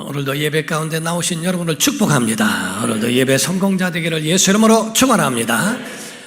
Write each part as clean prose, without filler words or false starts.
오늘도 예배 가운데 나오신 여러분을 축복합니다. 오늘도 예배 성공자 되기를 예수 이름으로 축원합니다.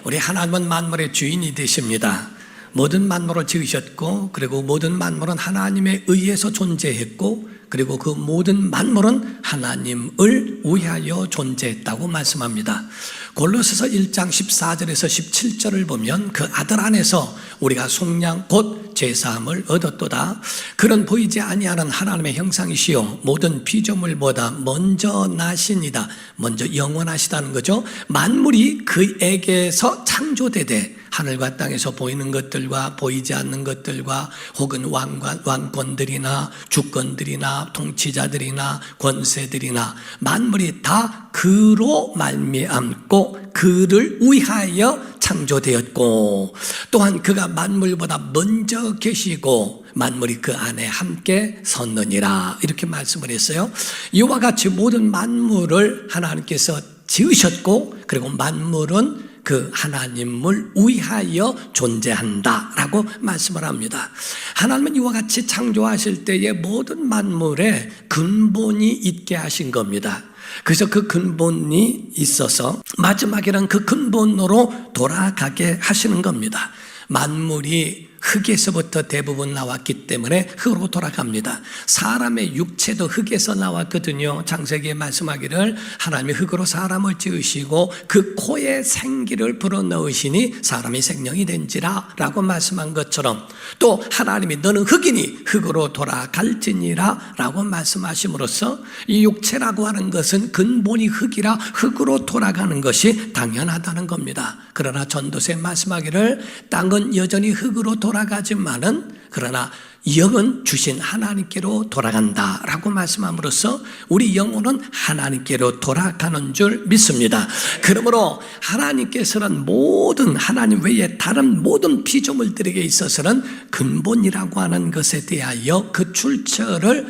우리 하나님은 만물의 주인이 되십니다. 모든 만물을 지으셨고, 그리고 모든 만물은 하나님에 의해서 존재했고, 그리고 그 모든 만물은 하나님을 위하여 존재했다고 말씀합니다. 골로새서 1장 14절에서 17절을 보면 그 아들 안에서 우리가 속량 곧 죄사함을 얻었도다. 그는 보이지 아니하는 하나님의 형상이시요 모든 피조물보다 먼저 나시니다. 먼저 영원하시다는 거죠. 만물이 그에게서 창조되되 하늘과 땅에서 보이는 것들과 보이지 않는 것들과 혹은 왕권들이나 주권들이나 통치자들이나 권세들이나 만물이 다 그로 말미암고 그를 위하여 창조되었고, 또한 그가 만물보다 먼저 계시고 만물이 그 안에 함께 섰느니라, 이렇게 말씀을 했어요. 이와 같이 모든 만물을 하나님께서 지으셨고, 그리고 만물은 그 하나님을 위하여 존재한다라고 말씀을 합니다. 하나님은 이와 같이 창조하실 때에 모든 만물에 근본이 있게 하신 겁니다. 그래서 그 근본이 있어서 마지막에는 그 근본으로 돌아가게 하시는 겁니다. 만물이 흙에서부터 대부분 나왔기 때문에 흙으로 돌아갑니다. 사람의 육체도 흙에서 나왔거든요. 창세기에 말씀하기를 하나님이 흙으로 사람을 지으시고 그 코에 생기를 불어넣으시니 사람이 생명이 된지라 라고 말씀한 것처럼, 또 하나님이 너는 흙이니 흙으로 돌아갈지니라 라고 말씀하심으로써 이 육체라고 하는 것은 근본이 흙이라 흙으로 돌아가는 것이 당연하다는 겁니다. 그러나 전도서에 말씀하기를 땅은 여전히 흙으로 돌아가지만은 그러나 영은 주신 하나님께로 돌아간다라고 말씀함으로써 우리 영혼은 하나님께로 돌아가는 줄 믿습니다. 그러므로 하나님께서는 모든 하나님 외에 다른 모든 피조물들에게 있어서는 근본이라고 하는 것에 대하여 그 출처를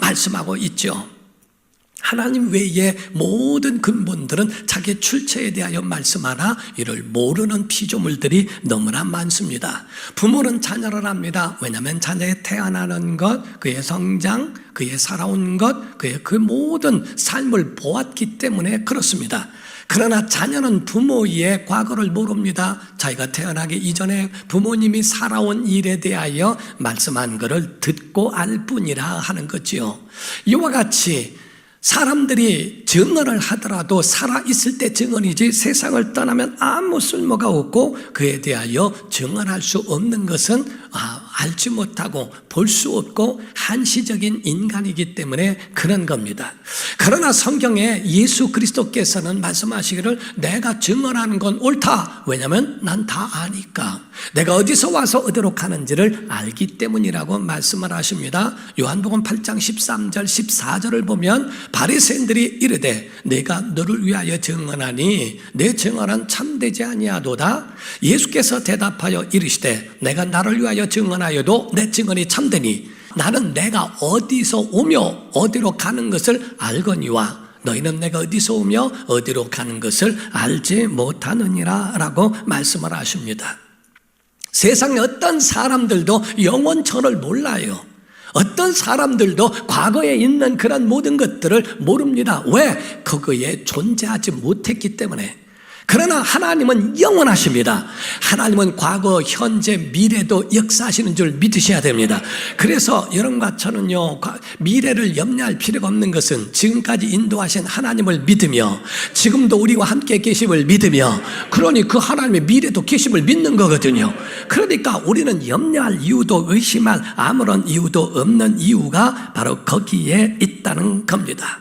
말씀하고 있죠. 하나님 외의 모든 근본들은 자기 출처에 대하여 말씀하나 이를 모르는 피조물들이 너무나 많습니다. 부모는 자녀를 합니다. 왜냐하면 자녀의 태어나는 것, 그의 성장, 그의 살아온 것, 그의 그 모든 삶을 보았기 때문에 그렇습니다. 그러나 자녀는 부모의 과거를 모릅니다. 자기가 태어나기 이전에 부모님이 살아온 일에 대하여 말씀한 것을 듣고 알 뿐이라 하는 거지요. 이와 같이 사람들이 증언을 하더라도 살아있을 때 증언이지 세상을 떠나면 아무 쓸모가 없고 그에 대하여 증언할 수 없는 것은 알지 못하고 볼 수 없고 한시적인 인간이기 때문에 그런 겁니다. 그러나 성경에 예수 그리스도께서는 말씀하시기를 내가 증언하는 건 옳다. 왜냐하면 난 다 아니까. 내가 어디서 와서 어디로 가는지를 알기 때문이라고 말씀을 하십니다. 요한복음 8장 13절 14절을 보면 바리새인들이 이르되 내가 너를 위하여 증언하니 내 증언은 참되지 아니하도다. 예수께서 대답하여 이르시되 내가 나를 위하여 증언하여도 내 증언이 참되니 나는 내가 어디서 오며 어디로 가는 것을 알거니와 너희는 내가 어디서 오며 어디로 가는 것을 알지 못하느니라 라고 말씀을 하십니다. 세상에 어떤 사람들도 영원천을 몰라요. 어떤 사람들도 과거에 있는 그런 모든 것들을 모릅니다. 왜? 거기에 존재하지 못했기 때문에. 그러나 하나님은 영원하십니다. 하나님은 과거, 현재, 미래도 역사하시는 줄 믿으셔야 됩니다. 그래서 여러분과 저는요, 미래를 염려할 필요가 없는 것은 지금까지 인도하신 하나님을 믿으며 지금도 우리와 함께 계심을 믿으며, 그러니 그 하나님의 미래도 계심을 믿는 거거든요. 그러니까 우리는 염려할 이유도 의심할 아무런 이유도 없는 이유가 바로 거기에 있다는 겁니다.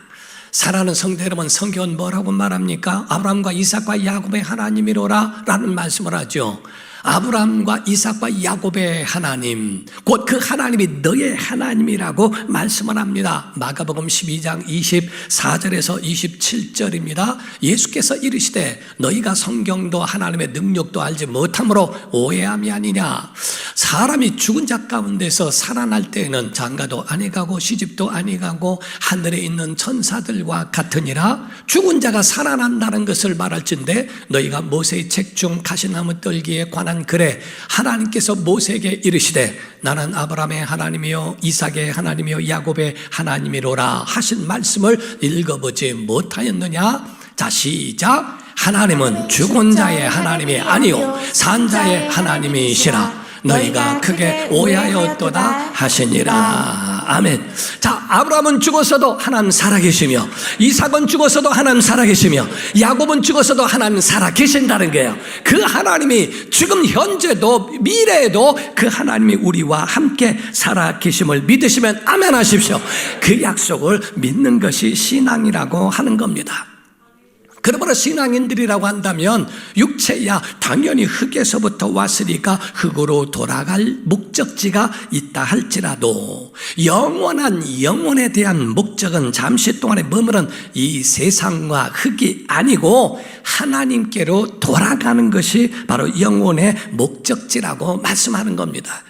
사랑하는 성도 여러분, 성경은 뭐라고 말합니까? 아브라함과 이삭과 야곱의 하나님이로라 라는 말씀을 하죠. 아브라함과 이삭과 야곱의 하나님, 곧 그 하나님이 너의 하나님이라고 말씀을 합니다. 마가복음 12장 24절에서 27절입니다. 예수께서 이르시되 너희가 성경도 하나님의 능력도 알지 못함으로 오해함이 아니냐. 사람이 죽은 자 가운데서 살아날 때에는 장가도 아니 가고 시집도 아니 가고 하늘에 있는 천사들과 같으니라. 죽은 자가 살아난다는 것을 말할진대 너희가 모세의 책 중 가시나무 떨기에 관한 나는 그래. 하나님께서 모세에게 이르시되 나는 아브라함의 하나님이요 이삭의 하나님이요 야곱의 하나님이로라 하신 말씀을 읽어보지 못하였느냐? 자, 시작. 하나님은 죽은 자의 하나님이 아니요 산 자의 하나님이시라. 너희가 크게 오해하였도다 하시니라. 아멘. 자, 아브라함은 죽었어도 하나님 살아계시며, 이삭은 죽었어도 하나님 살아계시며, 야곱은 죽었어도 하나님 살아계신다는 거예요. 그 하나님이 지금 현재도 미래에도 그 하나님이 우리와 함께 살아계심을 믿으시면 아멘 하십시오. 그 약속을 믿는 것이 신앙이라고 하는 겁니다. 그러므로 신앙인들이라고 한다면 육체야 당연히 흙에서부터 왔으니까 흙으로 돌아갈 목적지가 있다 할지라도 영원한 영혼에 대한 목적은 잠시 동안에 머무른 이 세상과 흙이 아니고 하나님께로 돌아가는 것이 바로 영혼의 목적지라고 말씀하는 겁니다.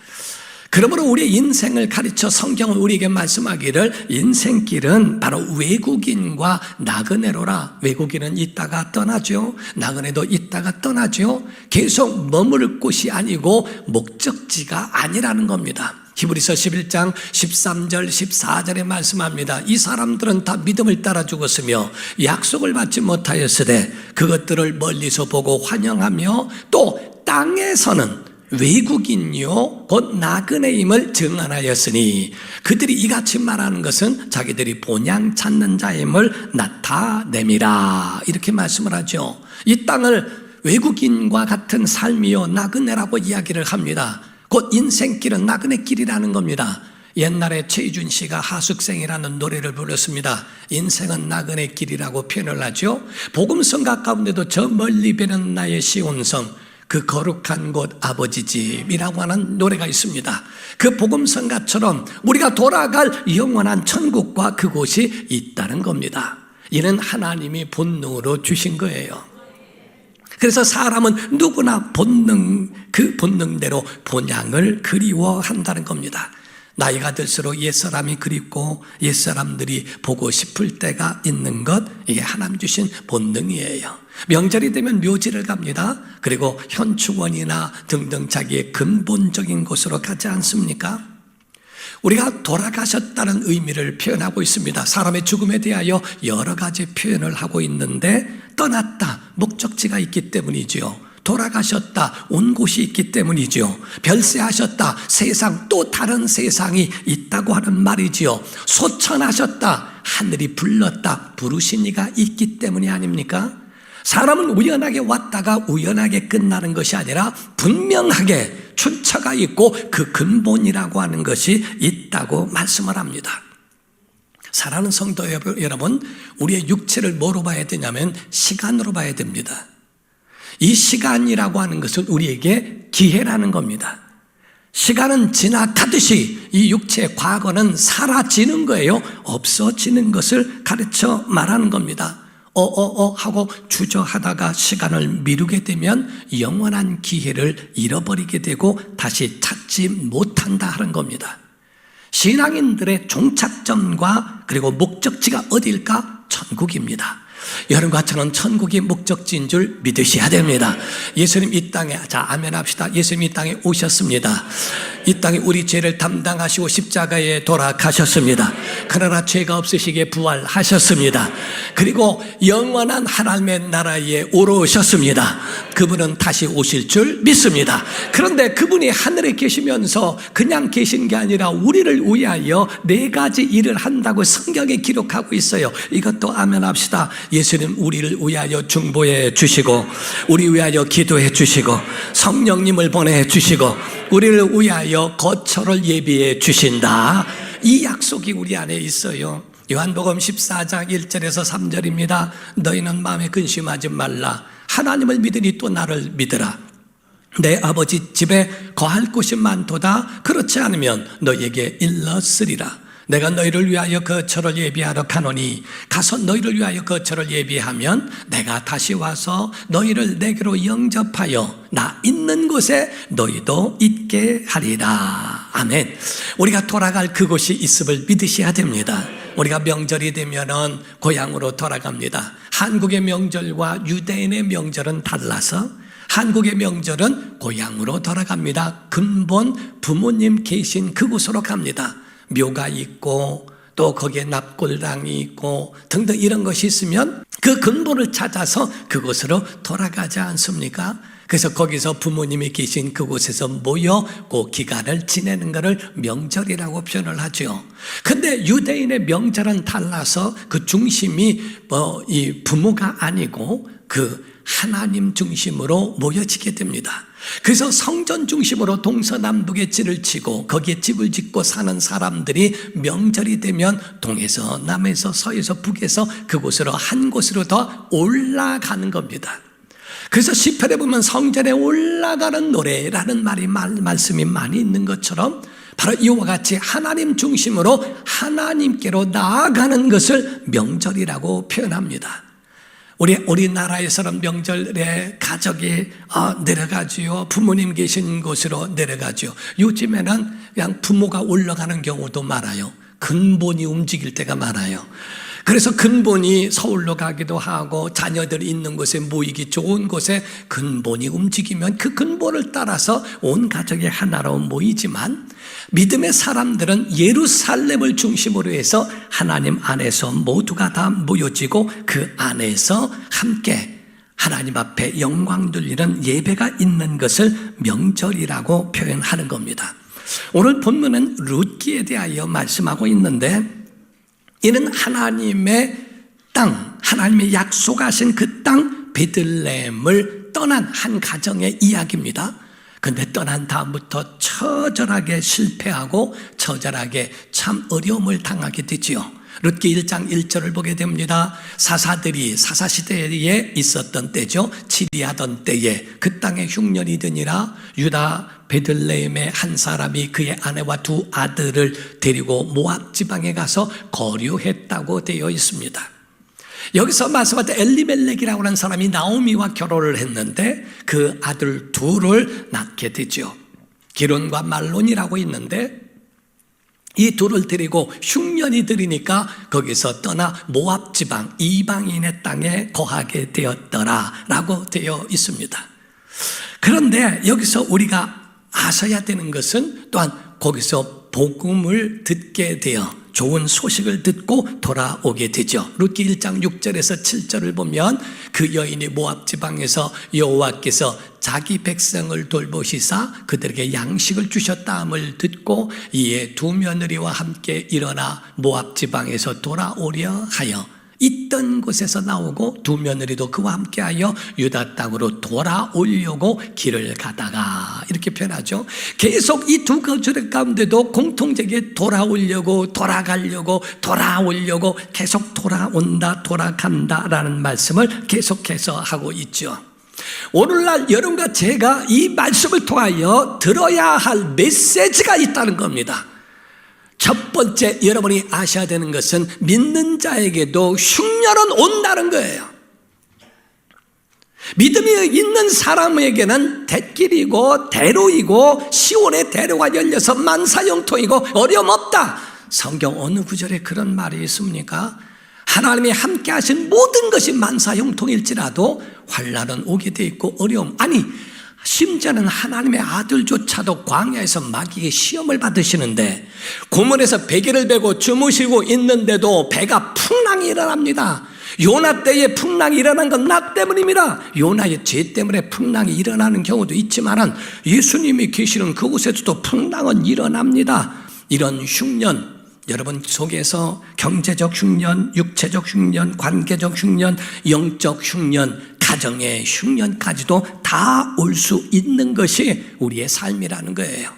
그러므로 우리의 인생을 가르쳐 성경은 우리에게 말씀하기를 인생길은 바로 외국인과 나그네로라. 외국인은 있다가 떠나죠. 나그네도 있다가 떠나죠. 계속 머물 곳이 아니고 목적지가 아니라는 겁니다. 히브리서 11장 13절 14절에 말씀합니다. 이 사람들은 다 믿음을 따라 죽었으며 약속을 받지 못하였으되 그것들을 멀리서 보고 환영하며 또 땅에서는 외국인요 곧 나그네임을 증언하였으니 그들이 이같이 말하는 것은 자기들이 본향 찾는 자임을 나타내미라. 이렇게 말씀을 하죠. 이 땅을 외국인과 같은 삶이요 나그네라고 이야기를 합니다. 곧 인생길은 나그네길이라는 겁니다. 옛날에 최희준 씨가 하숙생이라는 노래를 불렀습니다. 인생은 나그네길이라고 표현을 하죠. 복음성가 가운데도 저 멀리 배는 나의 시온성 그 거룩한 곳 아버지 집이라고 하는 노래가 있습니다. 그 복음성가처럼 우리가 돌아갈 영원한 천국과 그곳이 있다는 겁니다. 이는 하나님이 본능으로 주신 거예요. 그래서 사람은 누구나 그 본능대로 본향을 그리워한다는 겁니다. 나이가 들수록 옛사람이 그립고 옛사람들이 보고 싶을 때가 있는 것, 이게 하나님 주신 본능이에요. 명절이 되면 묘지를 갑니다. 그리고 현충원이나 등등 자기의 근본적인 곳으로 가지 않습니까? 우리가 돌아가셨다는 의미를 표현하고 있습니다. 사람의 죽음에 대하여 여러 가지 표현을 하고 있는데 떠났다, 목적지가 있기 때문이지요. 돌아가셨다, 온 곳이 있기 때문이죠. 별세하셨다, 세상 또 다른 세상이 있다고 하는 말이지요. 소천하셨다, 하늘이 불렀다, 부르신 이가 있기 때문이 아닙니까? 사람은 우연하게 왔다가 우연하게 끝나는 것이 아니라 분명하게 출처가 있고 그 근본이라고 하는 것이 있다고 말씀을 합니다. 사랑하는 성도 여러분, 우리의 육체를 뭐로 봐야 되냐면 시간으로 봐야 됩니다. 이 시간이라고 하는 것은 우리에게 기회라는 겁니다. 시간은 지나가듯이 이 육체의 과거는 사라지는 거예요. 없어지는 것을 가르쳐 말하는 겁니다. 하고 주저하다가 시간을 미루게 되면 영원한 기회를 잃어버리게 되고 다시 찾지 못한다 하는 겁니다. 신앙인들의 종착점과 그리고 목적지가 어디일까? 천국입니다. 여러분과 저는 천국이 목적지인 줄 믿으셔야 됩니다. 예수님 이 땅에, 자 아멘 합시다. 예수님 이 땅에 오셨습니다. 이 땅에 우리 죄를 담당하시고 십자가에 돌아가셨습니다. 그러나 죄가 없으시기에 부활하셨습니다. 그리고 영원한 하나님의 나라에 오르셨습니다. 그분은 다시 오실 줄 믿습니다. 그런데 그분이 하늘에 계시면서 그냥 계신 게 아니라 우리를 위하여 4가지 일을 한다고 성경에 기록하고 있어요. 이것도 아멘 합시다. 예수님 우리를 위하여 중보해 주시고 우리 위하여 기도해 주시고 성령님을 보내 주시고 우리를 위하여 거처를 예비해 주신다. 이 약속이 우리 안에 있어요. 요한복음 14장 1절에서 3절입니다. 너희는 마음에 근심하지 말라. 하나님을 믿으니 또 나를 믿으라. 내 아버지 집에 거할 곳이 많도다. 그렇지 않으면 너희에게 일렀으리라. 내가 너희를 위하여 거처를 예비하러 가노니 가서 너희를 위하여 거처를 예비하면 내가 다시 와서 너희를 내게로 영접하여 나 있는 곳에 너희도 있게 하리라. 아멘. 우리가 돌아갈 그곳이 있음을 믿으셔야 됩니다. 우리가 명절이 되면은 고향으로 돌아갑니다. 한국의 명절과 유대인의 명절은 달라서 한국의 명절은 고향으로 돌아갑니다. 근본 부모님 계신 그곳으로 갑니다. 묘가 있고 또 거기에 납골당이 있고 등등 이런 것이 있으면 그 근본을 찾아서 그곳으로 돌아가지 않습니까? 그래서 거기서 부모님이 계신 그곳에서 모여 그 기간을 지내는 것을 명절이라고 표현을 하죠. 근데 유대인의 명절은 달라서 그 중심이 이 부모가 아니고 그 하나님 중심으로 모여지게 됩니다. 그래서 성전 중심으로 동서남북의 찌를 치고 거기에 집을 짓고 사는 사람들이 명절이 되면 동에서 남에서 서에서 북에서 그곳으로 한 곳으로 더 올라가는 겁니다. 그래서 시편에 보면 성전에 올라가는 노래라는 말씀이 많이 있는 것처럼 바로 이와 같이 하나님 중심으로 하나님께로 나아가는 것을 명절이라고 표현합니다. 우리나라에서는 명절에 가족이 내려가지요. 부모님 계신 곳으로 내려가죠. 요즘에는 그냥 부모가 올라가는 경우도 많아요. 근본이 움직일 때가 많아요. 그래서 근본이 서울로 가기도 하고 자녀들이 있는 곳에 모이기 좋은 곳에 근본이 움직이면 그 근본을 따라서 온 가족이 하나로 모이지만 믿음의 사람들은 예루살렘을 중심으로 해서 하나님 안에서 모두가 다 모여지고 그 안에서 함께 하나님 앞에 영광 돌리는 예배가 있는 것을 명절이라고 표현하는 겁니다. 오늘 본문은 룻기에 대하여 말씀하고 있는데 이는 하나님의 땅, 하나님의 약속하신 그 땅 베들레헴을 떠난 한 가정의 이야기입니다. 그런데 떠난 다음부터 처절하게 실패하고 처절하게 참 어려움을 당하게 되지요. 룻기 1장 1절을 보게 됩니다. 사사들이 사사시대에 있었던 때죠. 치리하던 때에 그 땅에 흉년이 드니라 유다 베들레헴의 한 사람이 그의 아내와 두 아들을 데리고 모압 지방에 가서 거류했다고 되어 있습니다. 여기서 말씀할 때 엘리멜렉이라고 하는 사람이 나오미와 결혼을 했는데 그 아들 둘을 낳게 되죠. 기론과 말론이라고 있는데 이 둘을 데리고 흉년이 들이니까 거기서 떠나 모압 지방 이방인의 땅에 거하게 되었더라라고 되어 있습니다. 그런데 여기서 우리가 아셔야 되는 것은 또한 거기서 복음을 듣게 되어 좋은 소식을 듣고 돌아오게 되죠. 룻기 1장 6절에서 7절을 보면 그 여인이 모압 지방에서 여호와께서 자기 백성을 돌보시사 그들에게 양식을 주셨다함을 듣고 이에 두 며느리와 함께 일어나 모압 지방에서 돌아오려 하여 있던 곳에서 나오고 두 며느리도 그와 함께하여 유다 땅으로 돌아오려고 길을 가다가 이렇게 표현하죠. 계속 이 두 구절 가운데도 공통적인 돌아오려고 돌아가려고 돌아오려고 계속 돌아온다 돌아간다라는 말씀을 계속해서 하고 있죠. 오늘날 여러분과 제가 이 말씀을 통하여 들어야 할 메시지가 있다는 겁니다. 첫 번째 여러분이 아셔야 되는 것은 믿는 자에게도 흉년은 온다는 거예요. 믿음이 있는 사람에게는 대길이고 대로이고 시온의 대로가 열려서 만사형통이고 어려움 없다. 성경 어느 구절에 그런 말이 있습니까? 하나님이 함께 하신 모든 것이 만사형통일지라도 환난은 오게 돼 있고 어려움 아니 심지어는 하나님의 아들조차도 광야에서 마귀의 시험을 받으시는데 고문에서 베개를 베고 주무시고 있는데도 배가 풍랑이 일어납니다. 요나 때에 풍랑이 일어난 건 나 때문입니다. 요나의 죄 때문에 풍랑이 일어나는 경우도 있지만 예수님이 계시는 그곳에서도 풍랑은 일어납니다. 이런 흉년 여러분 속에서 경제적 흉년, 육체적 흉년, 관계적 흉년, 영적 흉년, 가정의 흉년까지도 다 올 수 있는 것이 우리의 삶이라는 거예요.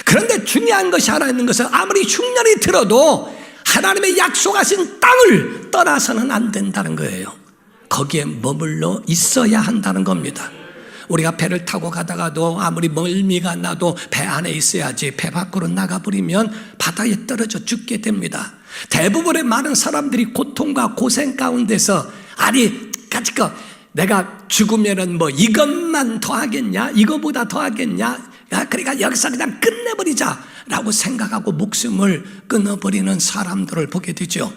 그런데 중요한 것이 하나 있는 것은 아무리 흉년이 들어도 하나님의 약속하신 땅을 떠나서는 안 된다는 거예요. 거기에 머물러 있어야 한다는 겁니다. 우리가 배를 타고 가다가도 아무리 멀미가 나도 배 안에 있어야지 배 밖으로 나가버리면 바다에 떨어져 죽게 됩니다. 대부분의 많은 사람들이 고통과 고생 가운데서 아니 내가 죽으면은 뭐 이것만 더 하겠냐 이거보다 더 하겠냐 그러니까 여기서 그냥 끝내버리자 라고 생각하고 목숨을 끊어버리는 사람들을 보게 되죠.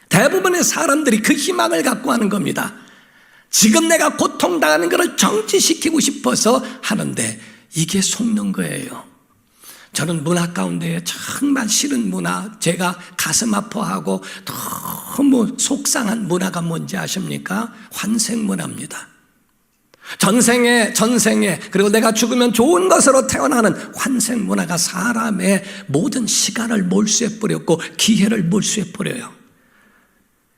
대부분의 사람들이 그 희망을 갖고 하는 겁니다. 지금 내가 고통당하는 것을 정지시키고 싶어서 하는데 이게 속는 거예요. 저는 문화 가운데 정말 싫은 문화, 제가 가슴 아파하고 너무 속상한 문화가 뭔지 아십니까? 환생 문화입니다. 전생에 그리고 내가 죽으면 좋은 것으로 태어나는 환생 문화가 사람의 모든 시간을 몰수해버렸고 기회를 몰수해버려요.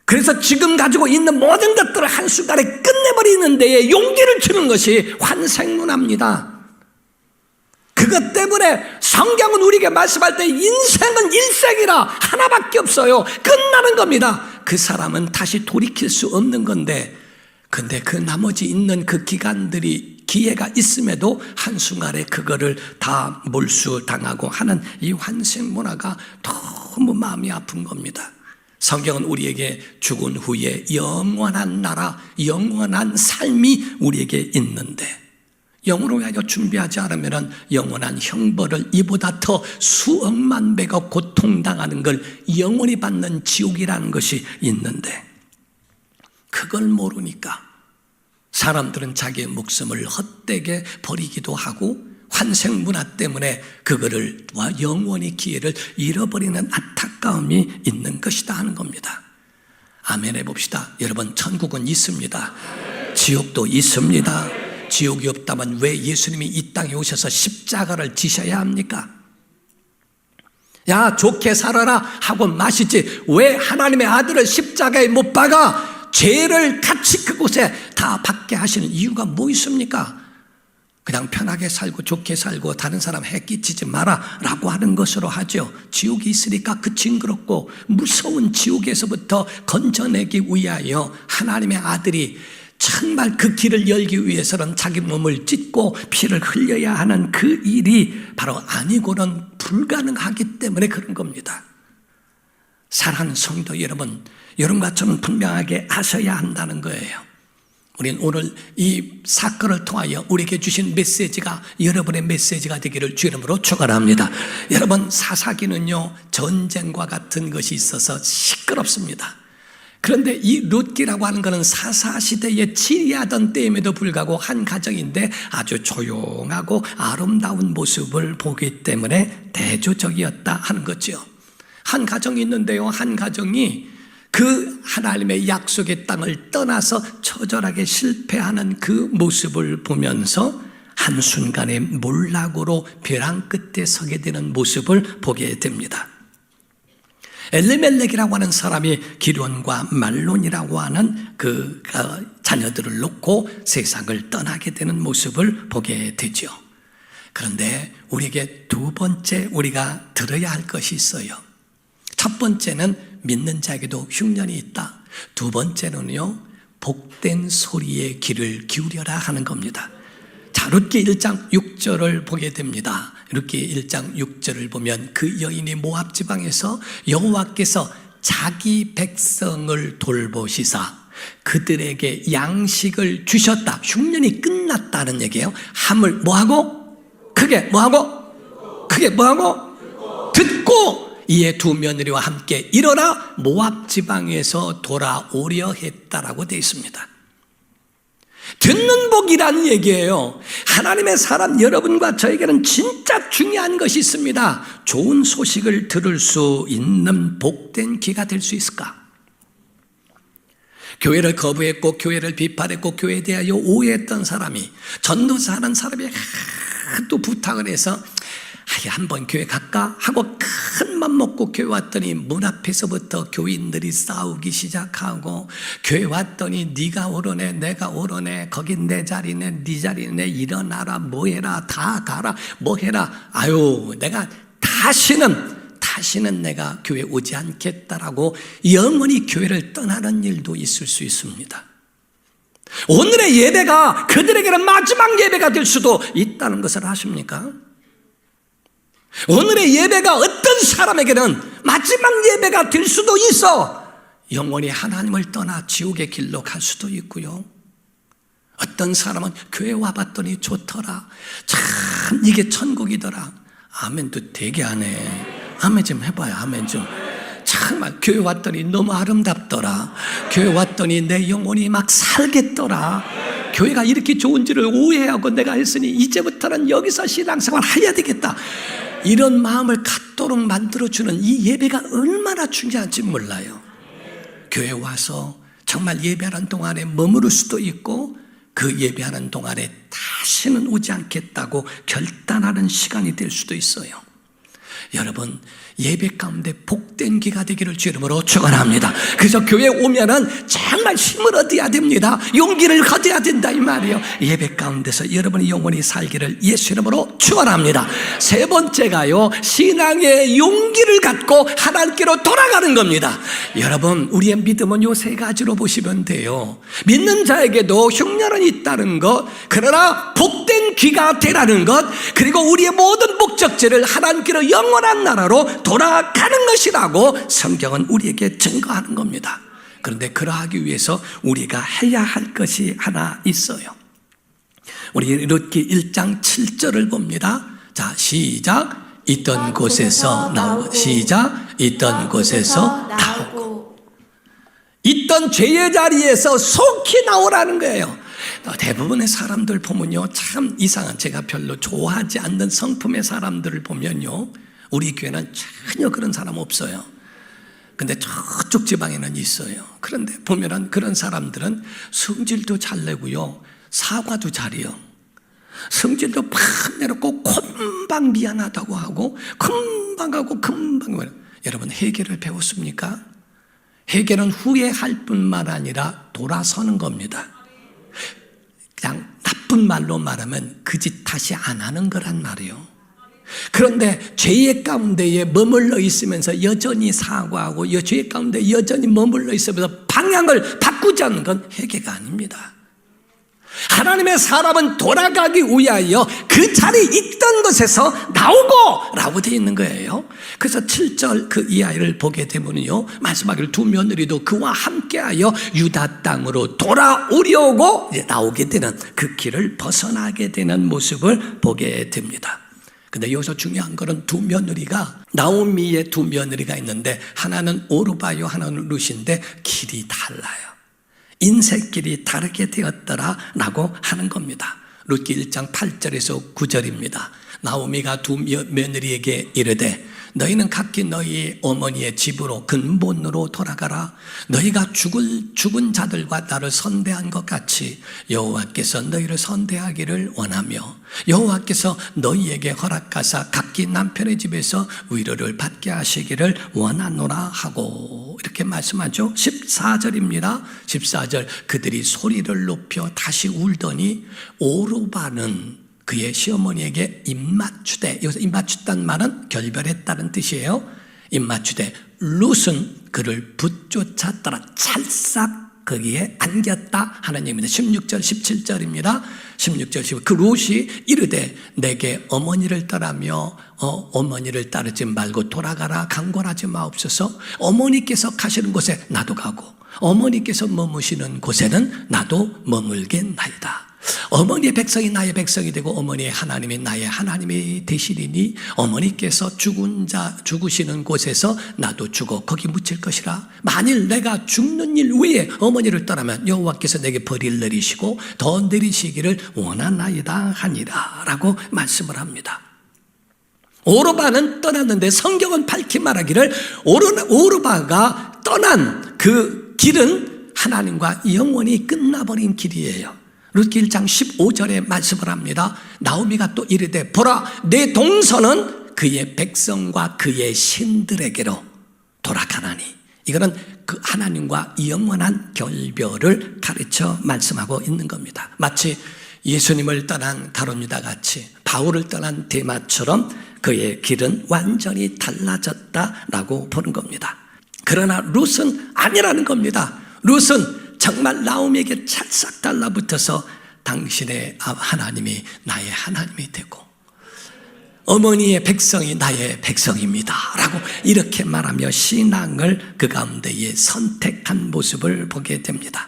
그래서 지금 가지고 있는 모든 것들을 한순간에 끝내버리는 데에 용기를 주는 것이 환생 문화입니다. 그것 때문에 성경은 우리에게 말씀할 때 인생은 일생이라 하나밖에 없어요. 끝나는 겁니다. 그 사람은 다시 돌이킬 수 없는 건데, 근데 그 나머지 있는 그 기간들이 기회가 있음에도 한순간에 그거를 다 몰수당하고 하는 이 환생 문화가 너무 마음이 아픈 겁니다. 성경은 우리에게 죽은 후에 영원한 나라, 영원한 삶이 우리에게 있는데 영으로 위하여 준비하지 않으면 영원한 형벌을 이보다 더 수억만 배가 고통당하는 걸 영원히 받는 지옥이라는 것이 있는데 그걸 모르니까 사람들은 자기의 목숨을 헛되게 버리기도 하고 환생 문화 때문에 그거를 영원히 기회를 잃어버리는 안타까움이 있는 것이다 하는 겁니다. 아멘 해봅시다. 여러분, 천국은 있습니다. 지옥도 있습니다. 지옥이 없다면 왜 예수님이 이 땅에 오셔서 십자가를 지셔야 합니까? 야, 좋게 살아라 하고 마시지 왜 하나님의 아들을 십자가에 못 박아 죄를 같이 그곳에 다 받게 하시는 이유가 뭐 있습니까? 그냥 편하게 살고 좋게 살고 다른 사람 해 끼치지 마라 라고 하는 것으로 하죠. 지옥이 있으니까 그 징그럽고 무서운 지옥에서부터 건져내기 위하여 하나님의 아들이 정말 그 길을 열기 위해서는 자기 몸을 찢고 피를 흘려야 하는 그 일이 바로 아니고는 불가능하기 때문에 그런 겁니다. 사랑하는 성도 여러분, 여러분과 저는 분명하게 아셔야 한다는 거예요. 우리는 오늘 이 사건을 통하여 우리에게 주신 메시지가 여러분의 메시지가 되기를 주 이름으로 축원합니다. 여러분, 사사기는요 전쟁과 같은 것이 있어서 시끄럽습니다. 그런데 이 룻기라고 하는 것은 사사시대에 치리하던 때임에도 불구하고 한 가정인데 아주 조용하고 아름다운 모습을 보기 때문에 대조적이었다 하는 거죠. 한 가정이 있는데요, 한 가정이 그 하나님의 약속의 땅을 떠나서 처절하게 실패하는 그 모습을 보면서 한순간에 몰락으로 벼랑 끝에 서게 되는 모습을 보게 됩니다. 엘리멜렉이라고 하는 사람이 기론과 말론이라고 하는 그 자녀들을 놓고 세상을 떠나게 되는 모습을 보게 되죠. 그런데 우리에게 두 번째 우리가 들어야 할 것이 있어요. 첫 번째는 믿는 자에게도 흉년이 있다. 두 번째는요, 복된 소리에 귀를 기울여라 하는 겁니다. 자, 룻기 1장 6절을 보게 됩니다. 룻기 1장 6절을 보면 그 여인이 모압 지방에서 여호와께서 자기 백성을 돌보시사 그들에게 양식을 주셨다. 흉년이 끝났다는 얘기예요. 함을 뭐하고? 크게 뭐하고? 크게 뭐하고? 듣고 이에 두 며느리와 함께 일어나 모압 지방에서 돌아오려 했다라고 되어 있습니다. 듣는 복이라는 얘기예요. 하나님의 사람 여러분과 저에게는 진짜 중요한 것이 있습니다. 좋은 소식을 들을 수 있는 복된 귀가 될 수 있을까? 교회를 거부했고 교회를 비판했고 교회에 대하여 오해했던 사람이 전도사하는 사람이 또 부탁을 해서 한번 교회 갈까? 하고 큰 맘 먹고 교회 왔더니 문 앞에서부터 교인들이 싸우기 시작하고 교회 왔더니 네가 오르네 내가 오르네 거긴 내 자리네 네 자리네 일어나라 뭐해라 다 가라 뭐해라 아유 내가 다시는 내가 교회 오지 않겠다라고 영원히 교회를 떠나는 일도 있을 수 있습니다. 오늘의 예배가 그들에게는 마지막 예배가 될 수도 있다는 것을 아십니까? 오늘의 예배가 어떤 사람에게는 마지막 예배가 될 수도 있어. 영원히 하나님을 떠나 지옥의 길로 갈 수도 있고요. 어떤 사람은 교회 와봤더니 좋더라. 참 이게 천국이더라. 아멘도 되게 하네. 아멘 좀 해봐요. 아멘 좀. 참 정말 교회 왔더니 너무 아름답더라. 교회 왔더니 내 영혼이 막 살겠더라. 교회가 이렇게 좋은지를 오해하고 내가 했으니 이제부터는 여기서 신앙생활 해야 되겠다. 이런 마음을 갖도록 만들어주는 이 예배가 얼마나 중요한지 몰라요. 교회 와서 정말 예배하는 동안에 머무를 수도 있고 그 예배하는 동안에 다시는 오지 않겠다고 결단하는 시간이 될 수도 있어요. 여러분, 예배 가운데 복된 기가 되기를 주 이름으로 축원합니다. 그래서 교회 오면은 정말 힘을 얻어야 됩니다. 용기를 가져야 된다 이 말이에요. 예배 가운데서 여러분의 영혼이 살기를 예수 이름으로 축원합니다. 세 번째가요, 신앙의 용기를 갖고 하나님께로 돌아가는 겁니다. 여러분, 우리의 믿음은 요 세 가지로 보시면 돼요. 믿는 자에게도 흉년은 있다는 것, 그러나 복된 귀가 되라는 것, 그리고 우리의 모든 목적지를 하나님께로 영원한 나라로 돌아가는 것이라고 성경은 우리에게 증거하는 겁니다. 그런데 그러하기 위해서 우리가 해야 할 것이 하나 있어요. 우리 룻기 1장 7절을 봅니다. 자, 시작. 있던 곳에서 나오고, 시작. 있던 곳에서 나오고. 있던 죄의 자리에서 속히 나오라는 거예요. 대부분의 사람들 보면요, 참 이상한, 제가 별로 좋아하지 않는 성품의 사람들을 보면요, 우리 교회는 전혀 그런 사람 없어요. 근데 저쪽 지방에는 있어요. 그런데 보면은 그런 사람들은 성질도 잘 내고요, 사과도 잘해요. 성질도 팍 내놓고 금방 미안하다고 하고 금방 하고 금방. 여러분, 해결을 배웠습니까? 해결은 후회할 뿐만 아니라 돌아서는 겁니다. 그냥 나쁜 말로 말하면 그 짓 다시 안 하는 거란 말이에요. 그런데 죄의 가운데에 머물러 있으면서 여전히 사과하고 죄의 가운데 여전히 머물러 있으면서 방향을 바꾸지 않는 건 회개가 아닙니다. 하나님의 사람은 돌아가기 위하여 그 자리에 있던 곳에서 나오고 라고 되어 있는 거예요. 그래서 7절 그 이하를 보게 되면요, 마지막에 두 며느리도 그와 함께하여 유다 땅으로 돌아오려고 이제 나오게 되는, 그 길을 벗어나게 되는 모습을 보게 됩니다. 근데 여기서 중요한 거는 두 며느리가, 나오미의 두 며느리가 있는데 하나는 오르바요, 하나는 룻인데 길이 달라요. 인생길이 다르게 되었더라라고 하는 겁니다. 룻기 1장 8절에서 9절입니다. 나오미가 두 며느리에게 이르되 너희는 각기 너희 어머니의 집으로 근본으로 돌아가라. 너희가 죽은 자들과 나를 선대한 것 같이 여호와께서 너희를 선대하기를 원하며 여호와께서 너희에게 허락하사 각기 남편의 집에서 위로를 받게 하시기를 원하노라 하고, 이렇게 말씀하죠. 14절입니다. 14절, 그들이 소리를 높여 다시 울더니 오르바는 그의 시어머니에게 입맞추되, 여기서 입맞추다는 말은 결별했다는 뜻이에요. 입맞추되 룻은 그를 붙쫓았더라. 찰싹 거기에 안겼다 하는 얘기입니다. 16절 17절입니다. 16절 17절, 그 룻이 이르되 내게 어머니를 따라며 어머니를 따르지 말고 돌아가라. 강권하지 마옵소서. 어머니께서 가시는 곳에 나도 가고 어머니께서 머무시는 곳에는 나도 머물겠나이다. 어머니의 백성이 나의 백성이 되고 어머니의 하나님이 나의 하나님이 되시리니 어머니께서 죽으시는 곳에서 나도 죽어 거기 묻힐 것이라. 만일 내가 죽는 일 외에 어머니를 떠나면 여호와께서 내게 벌을 내리시고 더 내리시기를 원하나이다 하니라 라고 말씀을 합니다. 오르바는 떠났는데 성경은 밝히 말하기를 오르바가 떠난 그 길은 하나님과 영원히 끝나버린 길이에요. 룻기 1장 15절에 말씀을 합니다. 나오미가 또 이르되 보라, 내 동서는 그의 백성과 그의 신들에게로 돌아가나니. 이거는 그 하나님과 영원한 결별을 가르쳐 말씀하고 있는 겁니다. 마치 예수님을 떠난 가룟유다 같이 바울을 떠난 데마처럼 그의 길은 완전히 달라졌다라고 보는 겁니다. 그러나 룻은 아니라는 겁니다. 룻은 정말 나오미에게 찰싹 달라붙어서 당신의 하나님이 나의 하나님이 되고 어머니의 백성이 나의 백성입니다 라고 이렇게 말하며 신앙을 그 가운데에 선택한 모습을 보게 됩니다.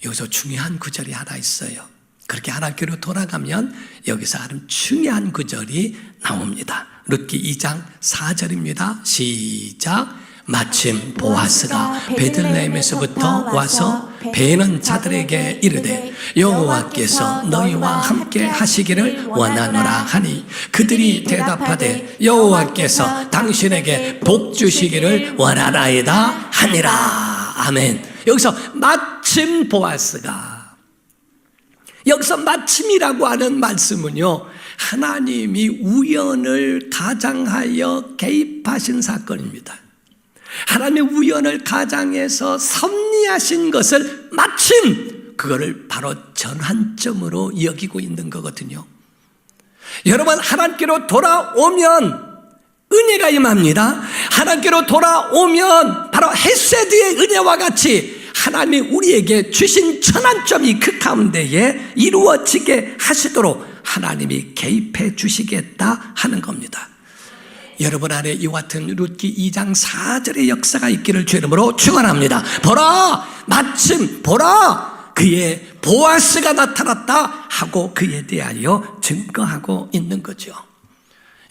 여기서 중요한 구절이 하나 있어요. 그렇게 하나님께로 돌아가면 여기서 아주 중요한 구절이 나옵니다. 룻기 2장 4절입니다. 시작. 마침 보아스가 베들레헴에서부터 와서 배는 자들에게 이르되 여호와께서 너희와 함께 하시기를 원하노라 하니 그들이 대답하되 여호와께서 당신에게 복 주시기를 원하나이다 하니라. 아멘. 여기서 마침 보아스가, 여기서 마침이라고 하는 말씀은요, 하나님이 우연을 가장하여 개입하신 사건입니다. 하나님의 우연을 가장해서 섭리하신 것을 마침 그거를 바로 전환점으로 여기고 있는 거거든요. 여러분, 하나님께로 돌아오면 은혜가 임합니다. 하나님께로 돌아오면 바로 헤세드의 은혜와 같이 하나님이 우리에게 주신 전환점이 그 가운데에 이루어지게 하시도록 하나님이 개입해 주시겠다 하는 겁니다. 여러분 안에 이와 같은 룻기 2장 4절의 역사가 있기를 주 이름으로 축원합니다. 보라, 마침 보라, 그의 보아스가 나타났다 하고 그에 대하여 증거하고 있는 거죠.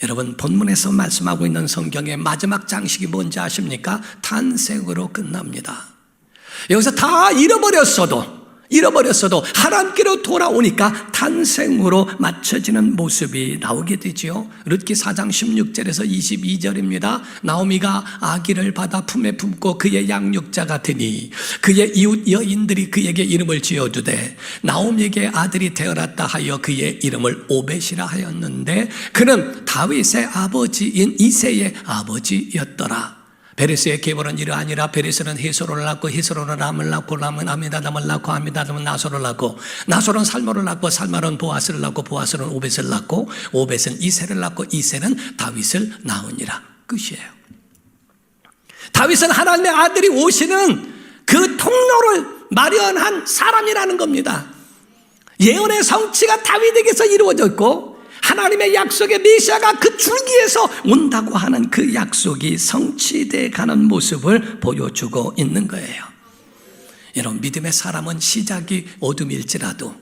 여러분, 본문에서 말씀하고 있는 성경의 마지막 장식이 뭔지 아십니까? 탄생으로 끝납니다. 여기서 다 잃어버렸어도 하나님께로 돌아오니까 탄생으로 맞춰지는 모습이 나오게 되죠. 룻기 4장 16절에서 22절입니다. 나오미가 아기를 받아 품에 품고 그의 양육자가 되니 그의 이웃 여인들이 그에게 이름을 지어주되 나오미에게 아들이 태어났다 하여 그의 이름을 오벳이라 하였는데 그는 다윗의 아버지인 이새의 아버지였더라. 베레스의 계보는 이러하니라. 베레스는 헤소로를 낳고 헤소로는 람을 낳고 람은 아미다담을 낳고 아미다담은 나소를 낳고 나소는 살모를 낳고 살모는 보아스를 낳고 보아스는 오벳을 낳고 오벳은 이새를 낳고 이새는 다윗을 낳으니라. 끝이에요. 다윗은 하나님의 아들이 오시는 그 통로를 마련한 사람이라는 겁니다. 예언의 성취가 다윗에게서 이루어졌고 하나님의 약속의 메시아가 그 줄기에서 온다고 하는 그 약속이 성취되어 가는 모습을 보여주고 있는 거예요. 여러분, 믿음의 사람은 시작이 어둠일지라도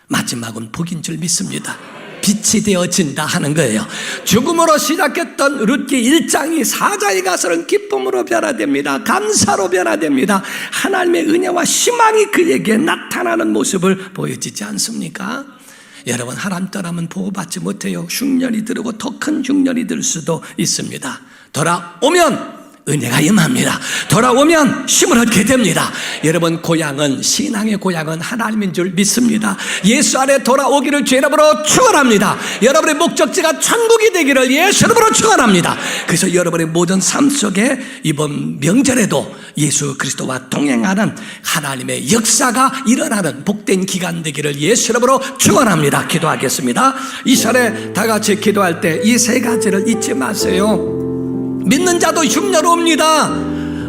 마지막은 복인 줄 믿습니다. 빛이 되어진다 하는 거예요. 죽음으로 시작했던 룻기 1장이 4장에 가서는 기쁨으로 변화됩니다. 감사로 변화됩니다. 하나님의 은혜와 희망이 그에게 나타나는 모습을 보여지지 않습니까? 여러분, 하나님 떠나면 보호받지 못해요. 흉년이 들고 더 큰 흉년이 들 수도 있습니다. 돌아오면 은혜가 임합니다. 돌아오면 힘을 얻게 됩니다. 여러분, 고향은, 신앙의 고향은 하나님인 줄 믿습니다. 예수 안에 돌아오기를 주 이름으로 축원합니다. 여러분의 목적지가 천국이 되기를 예수 이름으로 축원합니다. 그래서 여러분의 모든 삶 속에 이번 명절에도 예수 그리스도와 동행하는 하나님의 역사가 일어나는 복된 기간 되기를 예수 이름으로 축원합니다. 기도하겠습니다. 이 시간에 다 같이 기도할 때 이 세 가지를 잊지 마세요. 믿는 자도 흉년 옵니다.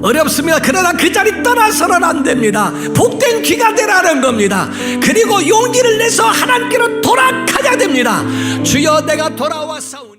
어렵습니다. 그러나 그 자리 떠나서는 안 됩니다. 복된 귀가 되라는 겁니다. 그리고 용기를 내서 하나님께로 돌아가야 됩니다. 주여, 내가 돌아왔사오니